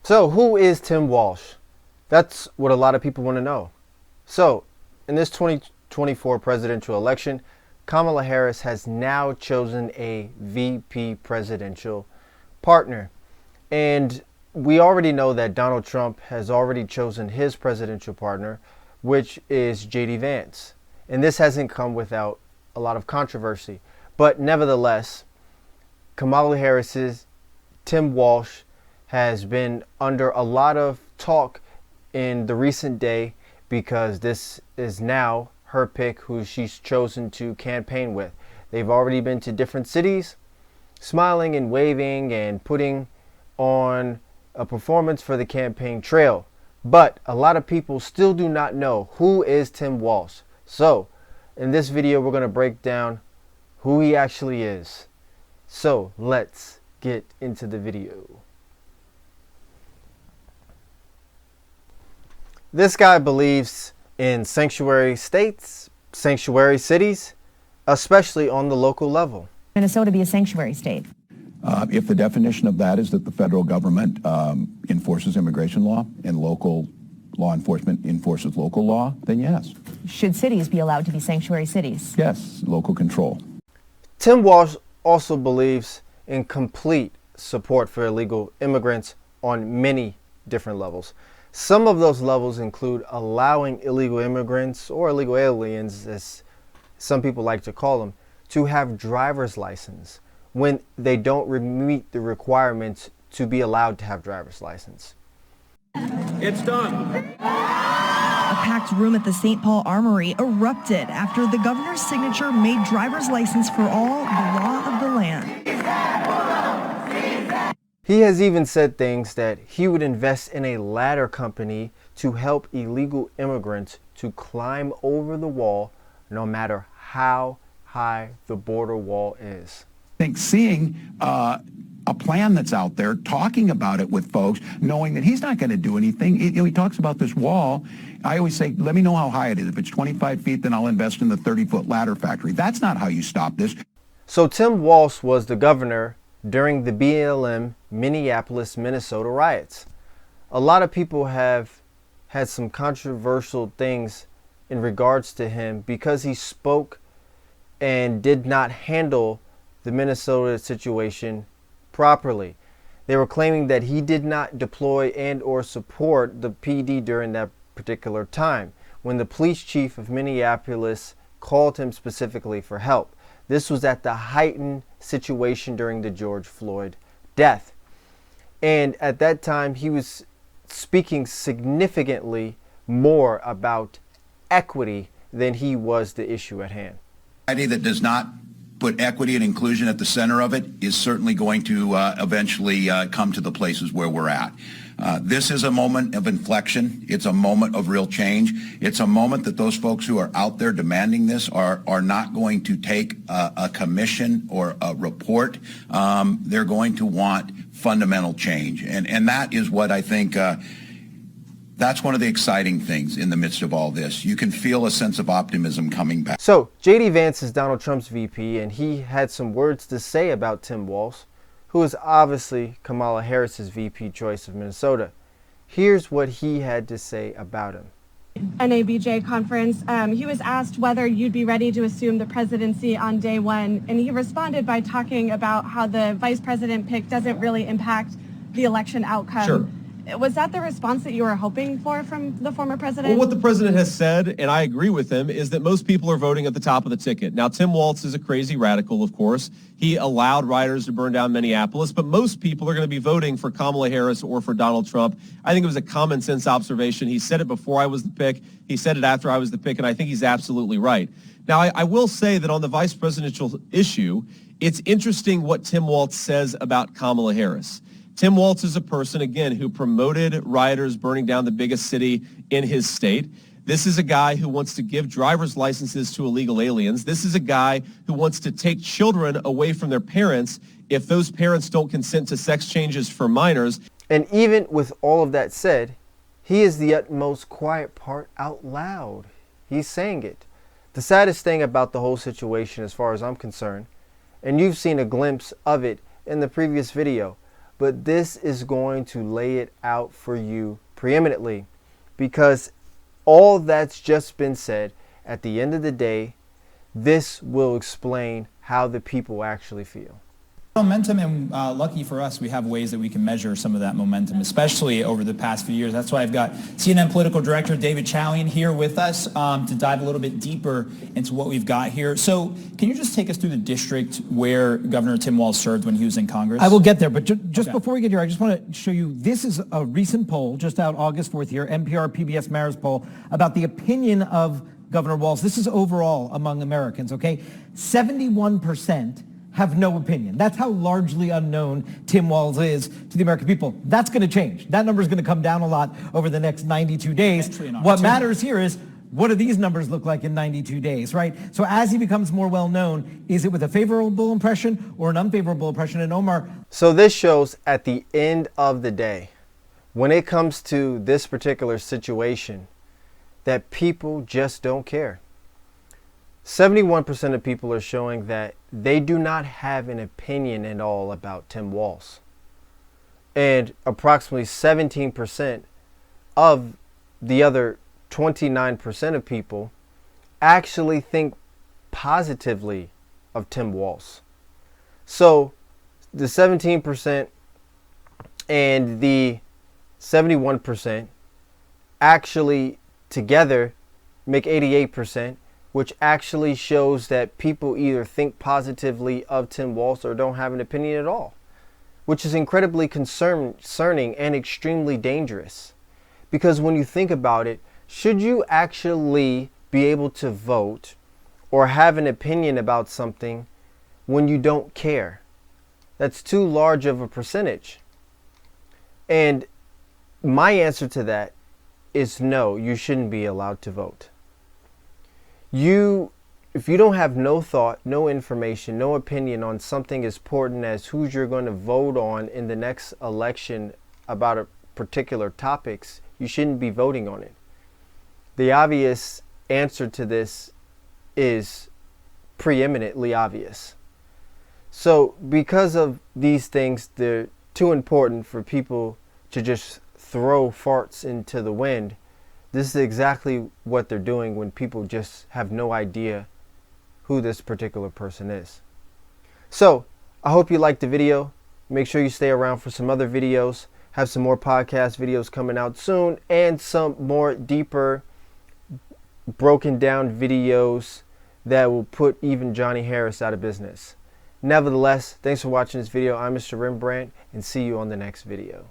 So who is Tim Walsh? That's what a lot of people want to know. So in this 2024 presidential election, Kamala Harris has now chosen a VP presidential partner. And we already know that Donald Trump has already chosen his presidential partner, which is JD Vance. And this hasn't come without a lot of controversy. But nevertheless, Kamala Harris's Tim Walsh has been under a lot of talk in the recent day because this is now her pick who she's chosen to campaign with. They've already been to different cities, smiling and waving and putting on a performance for the campaign trail. But a lot of people still do not know who is Tim Walz. So in this video, we're going to break down who he actually is. So let's get into the video. This guy believes in sanctuary states, sanctuary cities, especially on the local level. Minnesota be a sanctuary state? If the definition of that is that the federal government enforces immigration law and local law enforcement enforces local law, then yes. Should cities be allowed to be sanctuary cities? Yes, local control. Tim Walz also believes in complete support for illegal immigrants on many different levels. Some of those levels include allowing illegal immigrants, or illegal aliens as some people like to call them, to have driver's license when they don't meet the requirements to be allowed to have driver's license. It's done. A packed room at the St. Paul Armory erupted after the governor's signature made driver's license for all the law of the land. He has even said things that he would invest in a ladder company to help illegal immigrants to climb over the wall, no matter how high the border wall is. I think seeing a plan that's out there, talking about it with folks, knowing that he's not going to do anything. He talks about this wall. I always say, let me know how high it is. If it's 25 feet, then I'll invest in the 30-foot ladder factory. That's not how you stop this. So Tim Walz was the governor during the BLM Minneapolis, Minnesota riots. A lot of people have had some controversial things in regards to him because he spoke and did not handle the Minnesota situation properly. They were claiming that he did not deploy and or support the PD during that particular time when the police chief of Minneapolis called him specifically for help. This was at the heightened situation during the George Floyd death. And at that time, he was speaking significantly more about equity than he was the issue at hand. That does not put equity and inclusion at the center of it is certainly going to eventually come to the places where we're at. This is a moment of inflection. It's a moment of real change. It's a moment that those folks who are out there demanding this are not going to take a commission or a report. They're going to want fundamental change. And that is what I think, that's one of the exciting things in the midst of all this. You can feel a sense of optimism coming back. So JD Vance is Donald Trump's VP, and he had some words to say about Tim Walz, who is obviously Kamala Harris's VP choice of Minnesota. Here's what he had to say about him. NABJ conference, he was asked whether you'd be ready to assume the presidency on day one, and he responded by talking about how the vice president pick doesn't really impact the election outcome. Sure. Was that the response that you were hoping for from the former president? Well, what the president has said, and I agree with him, is that most people are voting at the top of the ticket. Now, Tim Walz is a crazy radical, of course. He allowed rioters to burn down Minneapolis, but most people are going to be voting for Kamala Harris or for Donald Trump. I think it was a common sense observation. He said it before I was the pick. He said it after I was the pick, and I think he's absolutely right. Now, I will say that on the vice presidential issue, it's interesting what Tim Walz says about Kamala Harris. Tim Walz is a person, again, who promoted rioters burning down the biggest city in his state. This is a guy who wants to give driver's licenses to illegal aliens. This is a guy who wants to take children away from their parents if those parents don't consent to sex changes for minors. And even with all of that said, he is the utmost quiet part out loud. He's saying it. The saddest thing about the whole situation, as far as I'm concerned, and you've seen a glimpse of it in the previous video, but this is going to lay it out for you preeminently, because all that's just been said, at the end of the day, this will explain how the people actually feel. Momentum, and lucky for us, we have ways that we can measure some of that momentum, especially over the past few years. That's why I've got CNN political director David Chalian here with us to dive a little bit deeper into what we've got here. So can you just take us through the district where Governor Tim Walz served when he was in Congress? I will get there, but just before we get here, I just want to show you, this is a recent poll just out August 4th here, NPR PBS Marist poll about the opinion of Governor Walz. This is overall among Americans, okay? 71% have no opinion. That's how largely unknown Tim Walz is to the American people. That's going to change. That number is going to come down a lot over the next 92 days. What matters here is, what do these numbers look like in 92 days, right? So as he becomes more well-known, is it with a favorable impression or an unfavorable impression? And Omar. So this shows at the end of the day, when it comes to this particular situation, that people just don't care. 71% of people are showing that they do not have an opinion at all about Tim Walz. And approximately 17% of the other 29% of people actually think positively of Tim Walz. So the 17% and the 71% actually together make 88%, which actually shows that people either think positively of Tim Walz or don't have an opinion at all, which is incredibly concerning and extremely dangerous. Because when you think about it, should you actually be able to vote or have an opinion about something when you don't care? That's too large of a percentage. And my answer to that is no, you shouldn't be allowed to vote. If you don't have no thought, no information, no opinion on something as important as who you're going to vote on in the next election about a particular topics, you shouldn't be voting on it. The obvious answer to this is preeminently obvious. So because of these things, they're too important for people to just throw farts into the wind. This is exactly what they're doing when people just have no idea who this particular person is. So I hope you liked the video. Make sure you stay around for some other videos. Have some more podcast videos coming out soon, and some more deeper broken down videos that will put even Johnny Harris out of business. Nevertheless, thanks for watching this video. I'm Mr. Rembrandt, and see you on the next video.